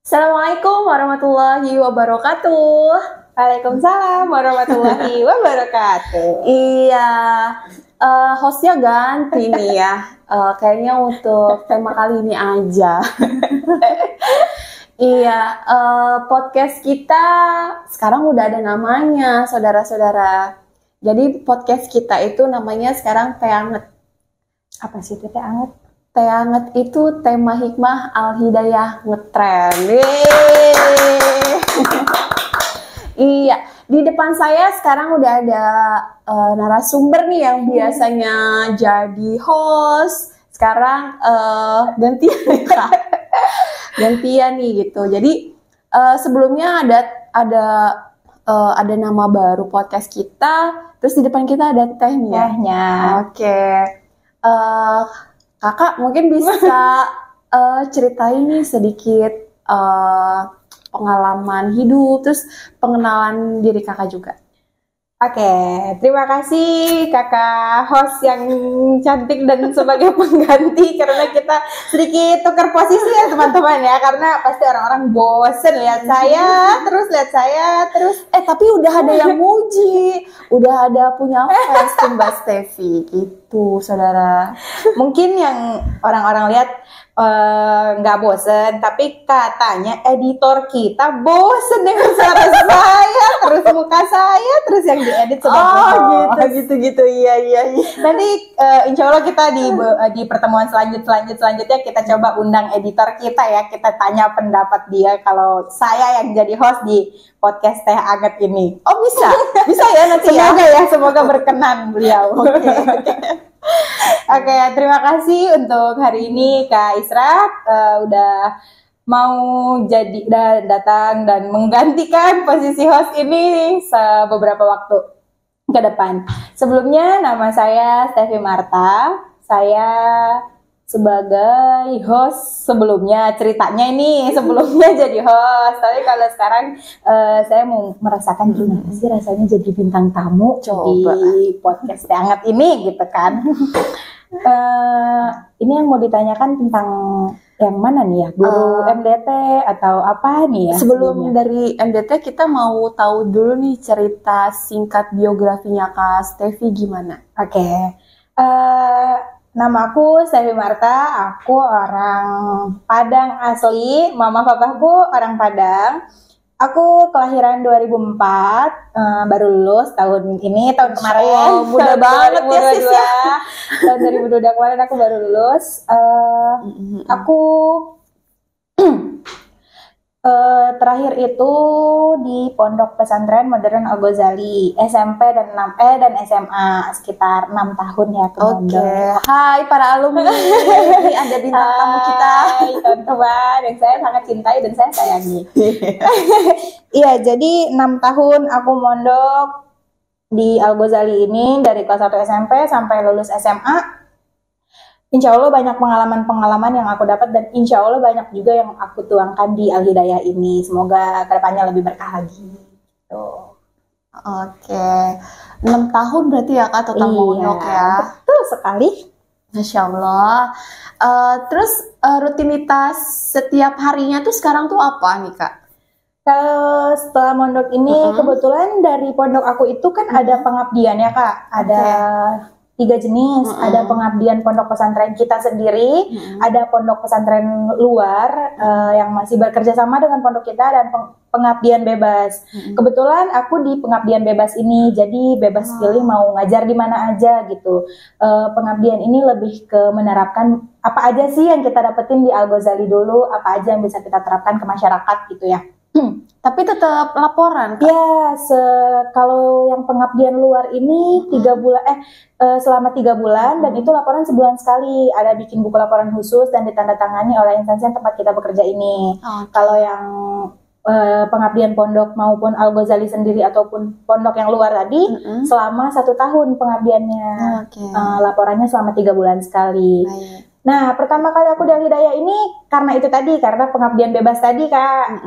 Assalamualaikum warahmatullahi wabarakatuh. Waalaikumsalam warahmatullahi wabarakatuh. Iya, hostnya ganti nih ya. Kayaknya untuk tema kali ini aja. Iya, podcast kita sekarang udah ada namanya, saudara-saudara. Jadi podcast kita itu namanya sekarang Teh Anget. Apa sih itu Teh Anget? Teh Anget itu tema hikmah Al-Hidayah ngetren. Iya, di depan saya sekarang udah ada narasumber nih yang biasanya jadi host. Sekarang gantian Kak. Gantian nih gitu. Jadi sebelumnya ada nama baru podcast kita. Terus di depan kita ada teh nih ya. Tehnya. Oke. Kakak mungkin bisa ceritain nih sedikit pengalaman hidup, terus pengenalan diri kakak juga. Oke, terima kasih kakak host yang cantik dan sebagai pengganti karena kita sedikit tukar posisi ya teman-teman ya, karena pasti orang-orang bosen lihat saya terus. Tapi udah ada yang muji, udah ada punya fans tuh Mbak Steffi gitu, saudara. Mungkin yang orang-orang lihat nggak bosen, tapi katanya editor kita bosen dengan suara saya, terus muka saya, terus yang diedit gitu iya. Nanti insya Allah kita di pertemuan selanjutnya kita coba undang editor kita ya, kita tanya pendapat dia kalau saya yang jadi host di podcast Teh Anget ini. Oh bisa ya nanti Semoga berkenan beliau. Oke, terima kasih untuk hari ini Kak Isra udah mau datang dan menggantikan posisi host ini beberapa waktu ke depan. Sebelumnya nama saya Steffi Marta. Saya sebagai host sebelumnya jadi host. Tapi kalau sekarang saya mau merasakan gimana sih rasanya jadi bintang tamu di podcast Teh Anget ini gitu kan. Ini yang mau ditanyakan tentang yang mana nih ya? Guru MDT atau apa nih ya? Sebelum dari MDT kita mau tahu dulu nih cerita singkat biografinya Kak Steffi gimana? Oke. Nama aku Steffi Marta, aku orang Padang asli, mama papaku orang Padang. Aku kelahiran 2004, baru lulus tahun kemarin. Muda banget ya sis ya. Tahun 2022 kemarin aku baru lulus. Aku terakhir itu di Pondok Pesantren Modern Al Ghazali, SMP dan SMA sekitar 6 tahun ya ke Pondok. Hai para alumni, ini ada bintang tamu kita. Hai teman-teman yang saya sangat cintai dan saya sayangi. Iya, jadi 6 tahun aku mondok di Al Ghazali ini dari kelas 1 SMP sampai lulus SMA. Insya Allah banyak pengalaman-pengalaman yang aku dapat dan insya Allah banyak juga yang aku tuangkan di Al Hidayah ini. Semoga kedepannya lebih berkah lagi. Tuh. Oke, 6 tahun berarti ya Kak total mondok ya? Betul sekali. Masya Allah. Terus rutinitas setiap harinya tuh sekarang tuh apa nih Kak? Kalau setelah mondok ini kebetulan dari pondok aku itu kan ada pengabdian ya Kak. Ada 3 jenis, ada pengabdian pondok pesantren kita sendiri, ada pondok pesantren luar yang masih bekerja sama dengan pondok kita, dan pengabdian bebas. Kebetulan aku di pengabdian bebas ini, jadi bebas pilih mau ngajar di mana aja gitu. Pengabdian ini lebih ke menerapkan apa aja sih yang kita dapetin di Al Ghazali dulu, apa aja yang bisa kita terapkan ke masyarakat gitu ya. Tapi tetap laporan Kak? Ya, kalau yang pengabdian luar ini 3 bulan, selama 3 bulan, dan itu laporan sebulan sekali. Ada bikin buku laporan khusus dan ditandatangani oleh instansi yang tempat kita bekerja ini. Kalau yang pengabdian pondok maupun Al Ghazali sendiri ataupun pondok yang luar tadi, selama 1 tahun pengabdiannya. Laporannya selama 3 bulan sekali. Nah, pertama kali aku di Al Hidayah ini karena itu tadi, karena pengabdian bebas tadi Kak.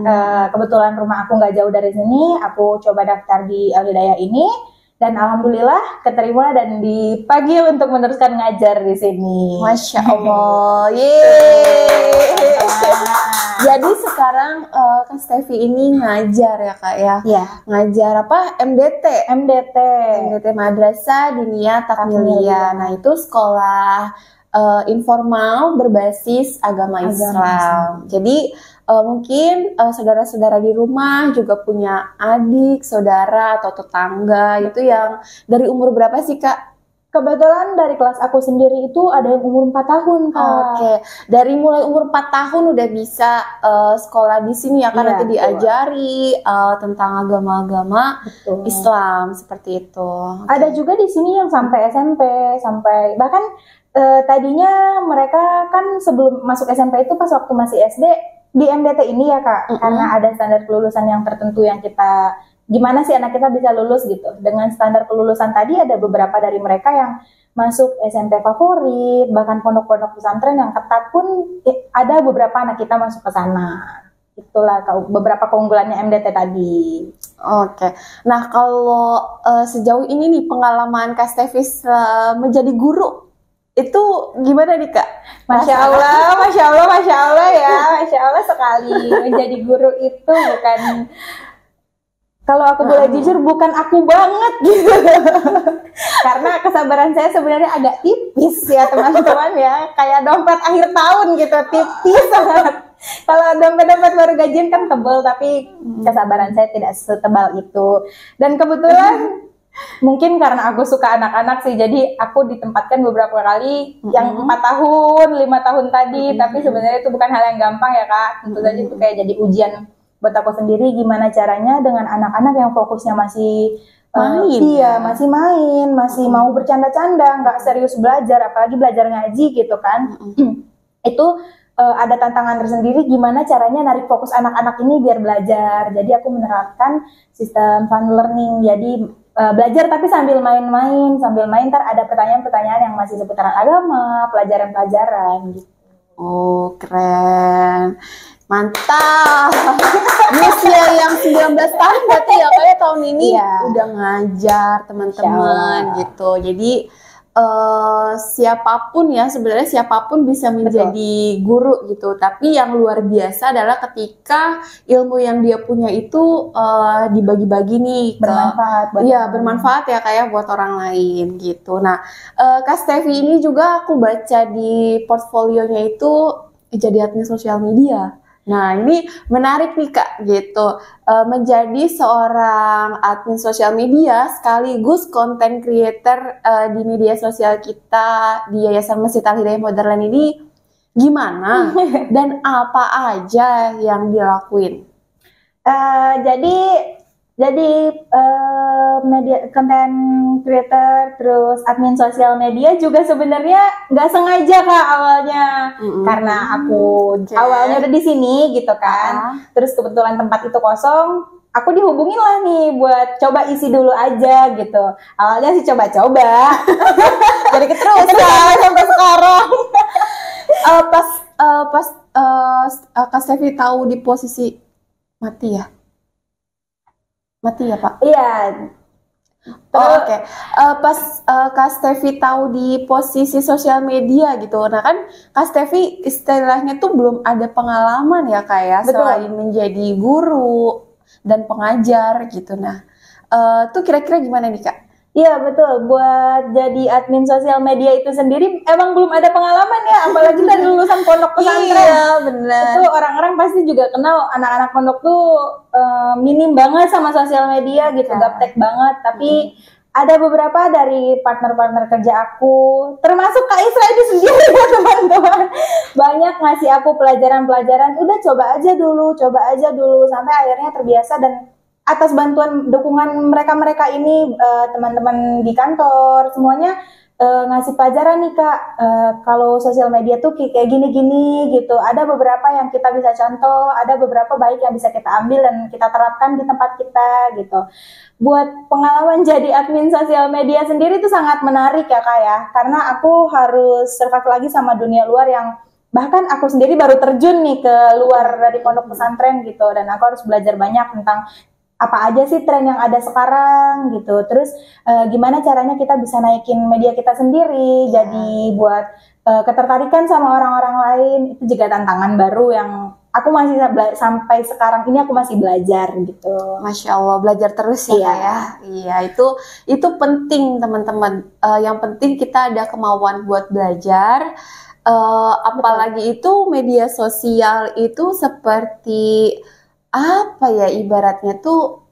Kebetulan rumah aku nggak jauh dari sini, aku coba daftar di Al Hidayah ini. Dan alhamdulillah keterima dan dipanggil untuk meneruskan ngajar di sini. Masya Allah, yeay. Jadi sekarang Kak Stevi ini ngajar ya Kak ya? Iya. Ngajar apa? MDT. MDT. MDT Madrasah Diniyah Takmiliyah. Nah itu sekolah informal berbasis agama Islam. Jadi mungkin saudara-saudara di rumah juga punya adik, saudara atau tetangga itu yang dari umur berapa sih Kak? Kebetulan dari kelas aku sendiri itu ada yang umur 4 tahun Kak. Oke, dari mulai umur 4 tahun udah bisa sekolah di sini ya kan, nanti diajari tentang agama-agama Islam seperti itu. Ada juga di sini yang sampai SMP, sampai bahkan tadinya mereka kan sebelum masuk SMP itu pas waktu masih SD di MDT ini ya Kak, karena ada standar kelulusan yang tertentu yang kita, gimana sih anak kita bisa lulus gitu. Dengan standar kelulusan tadi ada beberapa dari mereka yang masuk SMP favorit, bahkan pondok-pondok pesantren yang ketat pun ada beberapa anak kita masuk ke sana. Itulah beberapa keunggulannya MDT tadi. Oke, nah kalau sejauh ini nih pengalaman Kak Stevi menjadi guru itu gimana nih Kak? Masya Allah, Masya Allah, Masya Allah ya, Masya Allah sekali. Menjadi guru itu bukan, kalau aku boleh jujur, bukan aku banget gitu. Karena kesabaran saya sebenarnya agak tipis ya teman-teman ya, kayak dompet akhir tahun gitu, tipis banget. Kalau dompet-dompet baru gajian kan tebel, tapi kesabaran saya tidak setebal itu. Dan kebetulan mungkin karena aku suka anak-anak sih, jadi aku ditempatkan beberapa kali yang 4 tahun, 5 tahun tadi, tapi sebenarnya itu bukan hal yang gampang ya Kak. Tentu saja itu kayak jadi ujian buat aku sendiri, gimana caranya dengan anak-anak yang fokusnya masih main, masih main, masih mau bercanda-canda, nggak serius belajar, apalagi belajar ngaji gitu kan. Itu ada tantangan tersendiri gimana caranya narik fokus anak-anak ini biar belajar. Jadi aku menerapkan sistem fun learning, jadi belajar tapi sambil main-main, ntar ada pertanyaan-pertanyaan yang masih seputaran agama, pelajaran-pelajaran gitu. Oh keren, mantap. Di usia yang 19 tahun berarti ya kayak tahun ini udah ngajar teman-teman gitu. Jadi siapapun ya, sebenarnya siapapun bisa menjadi guru gitu. Tapi yang luar biasa adalah ketika ilmu yang dia punya itu dibagi-bagi nih, bermanfaat ya kayak buat orang lain gitu. Nah, Kak Stevi ini juga aku baca di portfolionya itu jadi admin sosial media. Nah ini menarik nih Kak gitu, menjadi seorang admin sosial media sekaligus content creator di media sosial kita di Yayasan Masjid Al Hidayah Modern ini gimana dan apa aja yang dilakuin? Jadi media content creator terus admin sosial media juga sebenarnya nggak sengaja Kak awalnya, karena aku awalnya udah di sini gitu kan, terus kebetulan tempat itu kosong, aku dihubungin lah nih buat coba isi dulu aja gitu. Awalnya sih coba-coba, jadi keterusan sampai sekarang. Pas Kak Stevi tahu di posisi mati ya Pak? Iya. Oke. Pas Kak Stevi tahu di posisi sosial media gitu, nah kan Kak Stevi istilahnya tuh belum ada pengalaman ya Kak ya, selain menjadi guru dan pengajar gitu. Nah, tuh kira-kira gimana nih Kak? Iya betul, buat jadi admin sosial media itu sendiri emang belum ada pengalaman ya, apalagi dari lulusan pondok pesantren. Iya benar. Itu orang-orang pasti juga kenal anak-anak pondok tuh minim banget sama sosial media gitu, gaptek banget. Tapi ada beberapa dari partner-partner kerja aku, termasuk Kak Isra itu sendiri ya teman-teman, banyak ngasih aku pelajaran-pelajaran, udah coba aja dulu, sampai akhirnya terbiasa. Dan atas bantuan dukungan mereka-mereka ini, teman-teman di kantor semuanya ngasih pelajaran nih Kak, kalau sosial media tuh kayak gini-gini gitu. Ada beberapa yang kita bisa contoh, ada beberapa baik yang bisa kita ambil dan kita terapkan di tempat kita gitu. Buat pengalaman jadi admin sosial media sendiri itu sangat menarik ya Kak ya, karena aku harus survive lagi sama dunia luar yang bahkan aku sendiri baru terjun nih ke luar dari pondok pesantren gitu, dan aku harus belajar banyak tentang apa aja sih tren yang ada sekarang gitu. Terus gimana caranya kita bisa naikin media kita sendiri, jadi buat ketertarikan sama orang-orang lain. Itu juga tantangan baru yang aku masih sampai sekarang ini aku masih belajar gitu. Masya Allah, belajar terus ya Kak ya. Iya, itu penting teman-teman. Yang penting kita ada kemauan buat belajar. Apalagi itu media sosial itu seperti apa ya, ibaratnya tuh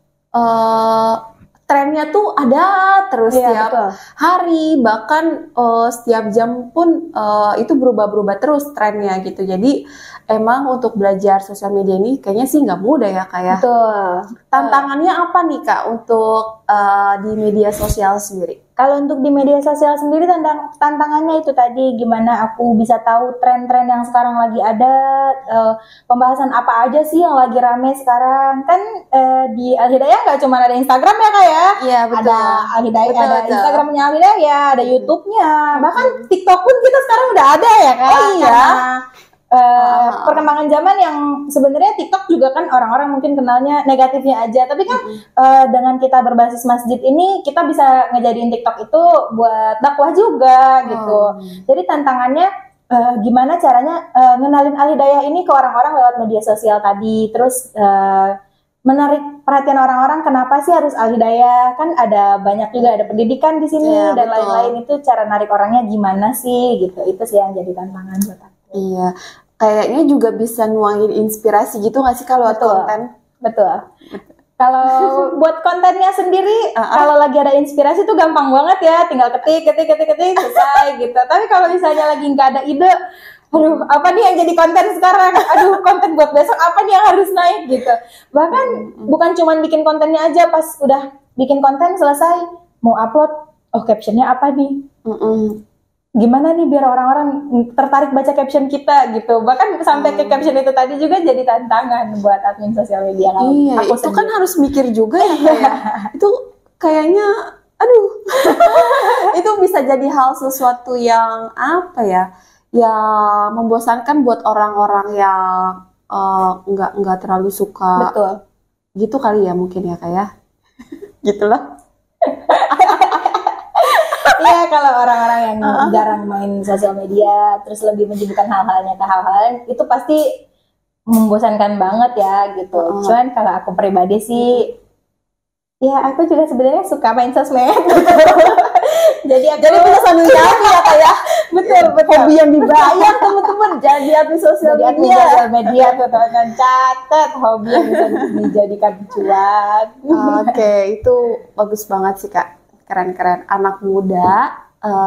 trennya tuh ada terus setiap hari, bahkan setiap jam pun itu berubah-berubah terus trennya gitu. Jadi emang untuk belajar sosial media ini kayaknya sih nggak mudah ya Kak ya. Betul. Tantangannya apa nih Kak untuk di media sosial sendiri? Kalau untuk di media sosial sendiri tantangannya itu tadi, gimana aku bisa tahu tren-tren yang sekarang lagi ada, pembahasan apa aja sih yang lagi rame sekarang. Kan di Al Hidayah nggak cuma ada Instagram ya Kak ya? Iya betul. Ada Al Hidayah, ada Instagramnya Al Hidayah, ada YouTube-nya, bahkan TikTok pun kita sekarang udah ada ya Kak? Oh iya. Perkembangan zaman yang sebenarnya TikTok juga kan orang-orang mungkin kenalnya negatifnya aja, tapi kan dengan kita berbasis masjid ini kita bisa ngejadiin TikTok itu buat dakwah juga gitu. Jadi tantangannya gimana caranya ngenalin Al Hidayah ini ke orang-orang lewat media sosial tadi, terus menarik perhatian orang-orang. Kenapa sih harus Al Hidayah? Kan ada banyak juga, ada pendidikan di sini dan lain-lain. Itu cara narik orangnya gimana sih gitu. Itu sih yang jadi tantangan buat aku. Iya, kayaknya juga bisa nuangin inspirasi gitu nggak sih kalau konten? Betul. Kalau buat kontennya sendiri, kalau lagi ada inspirasi tuh gampang banget ya, tinggal ketik, selesai gitu. Tapi kalau misalnya lagi nggak ada ide, aduh apa nih yang jadi konten sekarang? Aduh, konten buat besok apa nih yang harus naik gitu. Bahkan bukan cuma bikin kontennya aja, pas udah bikin konten selesai, mau upload, captionnya apa nih? Gimana nih biar orang-orang tertarik baca caption kita gitu. Bahkan sampai ke caption itu tadi juga jadi tantangan buat admin sosial media. Iya, aku itu kan harus mikir juga ya kayak itu kayaknya aduh itu bisa jadi hal sesuatu yang apa ya, yang membosankan buat orang-orang yang nggak terlalu suka. Betul. Gitu kali ya mungkin ya kayak gitulah. Iya, kalau orang-orang yang jarang main sosial media, terus lebih menyibukkan hal-halnya ke hal-hal, itu pasti membosankan banget ya gitu. Cuman kalau aku pribadi sih, ya aku juga sebenarnya suka main sosmed. Jadi bisa sambil nyari ya kayak betul. Hobi yang dibayar teman-teman, jadi admin sosial media tuh teman-teman, catat hobi yang bisa dijadikan cuan. Oke, itu bagus banget sih Kak. Keren-keren, anak muda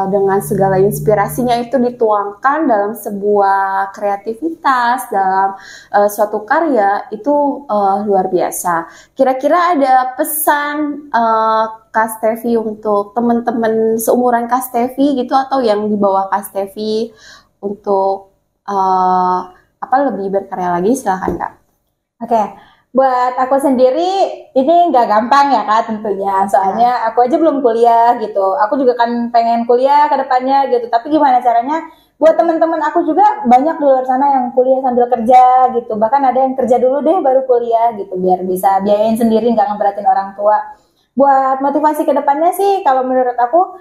dengan segala inspirasinya itu dituangkan dalam sebuah kreativitas, dalam suatu karya itu luar biasa. Kira-kira ada pesan Kak Stevi untuk teman-teman seumuran Kak Stevi gitu, atau yang di bawah Kak Stevi untuk lebih berkarya lagi? Silahkan Kak. Oke. Buat aku sendiri ini nggak gampang ya Kak tentunya, soalnya aku aja belum kuliah gitu. Aku juga kan pengen kuliah ke depannya gitu, tapi gimana caranya buat teman-teman aku juga banyak di luar sana yang kuliah sambil kerja gitu. Bahkan ada yang kerja dulu deh baru kuliah gitu, biar bisa biayain sendiri, nggak ngeberatin orang tua. Buat motivasi ke depannya sih kalau menurut aku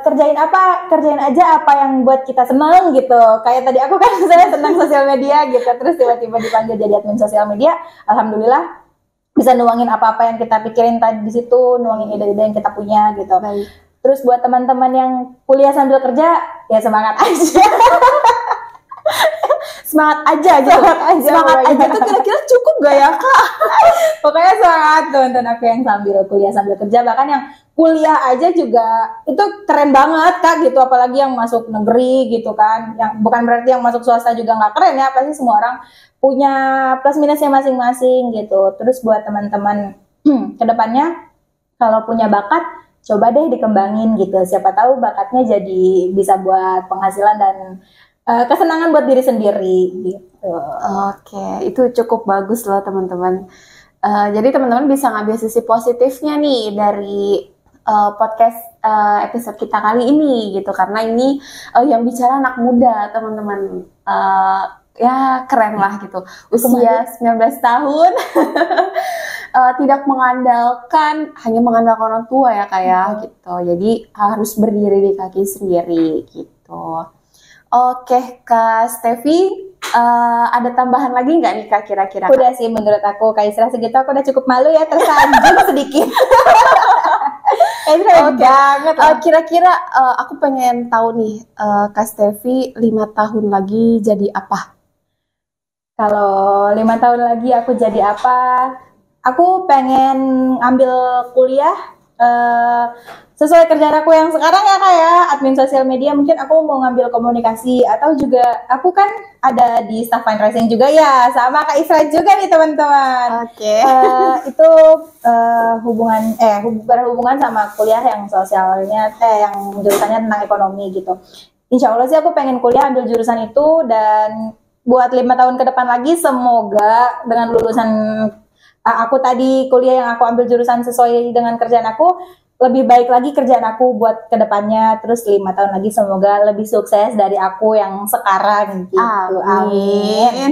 kerjain aja apa yang buat kita senang gitu. Kayak tadi aku kan saya senang sosial media gitu, terus tiba-tiba dipanggil jadi admin sosial media, alhamdulillah bisa nuangin apa-apa yang kita pikirin tadi di situ, nuangin ide-ide yang kita punya gitu. Terus buat teman-teman yang kuliah sambil kerja, ya semangat aja. Semangat aja itu kira-kira cukup gak ya Kak? Pokoknya semangat teman-teman aku yang sambil kuliah sambil kerja, bahkan yang kuliah aja juga itu keren banget Kak gitu, apalagi yang masuk negeri gitu kan, yang bukan berarti yang masuk swasta juga nggak keren ya, pasti semua orang punya plus minusnya masing-masing gitu. Terus buat teman-teman kedepannya kalau punya bakat, coba deh dikembangin gitu, siapa tahu bakatnya jadi bisa buat penghasilan dan kesenangan buat diri sendiri gitu. Oke, itu cukup bagus loh teman-teman. Jadi teman-teman bisa ngambil sisi positifnya nih dari podcast episode kita kali ini gitu, karena ini yang bicara anak muda teman-teman. ya keren lah gitu. Usia 19 tahun tidak hanya mengandalkan orang tua ya kayak gitu. Jadi harus berdiri di kaki sendiri gitu. Oke Kak Stevi, ada tambahan lagi nggak nih Kak kira-kira? Udah sih menurut aku Kak Isra segitu aku udah cukup malu ya, tersanjung sedikit. banget. Kira-kira aku pengen tahu nih Kak Stevi 5 tahun lagi jadi apa? Kalau 5 tahun lagi aku jadi apa? Aku pengen ambil kuliah sesuai kerjaan aku yang sekarang ya Kak ya, admin sosial media. Mungkin aku mau ngambil komunikasi, atau juga aku kan ada di staff fundraising juga ya, sama Kak Isra juga nih teman-teman. Oke. Itu berhubungan sama kuliah yang sosialnya, yang jurusannya tentang ekonomi gitu. Insya Allah sih aku pengen kuliah ambil jurusan itu, dan buat 5 tahun ke depan lagi semoga dengan lulusan aku tadi kuliah yang aku ambil jurusan sesuai dengan kerjaan aku, lebih baik lagi kerjaan aku buat kedepannya. Terus 5 tahun lagi semoga lebih sukses dari aku yang sekarang gitu. Amin.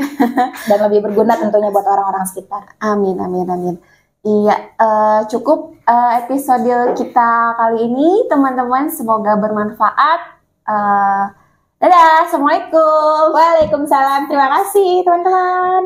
Dan lebih berguna tentunya buat orang-orang sekitar. Amin, amin, amin. Iya, cukup episode kita kali ini teman-teman, semoga bermanfaat. Dadah, assalamualaikum. Waalaikumsalam, terima kasih teman-teman.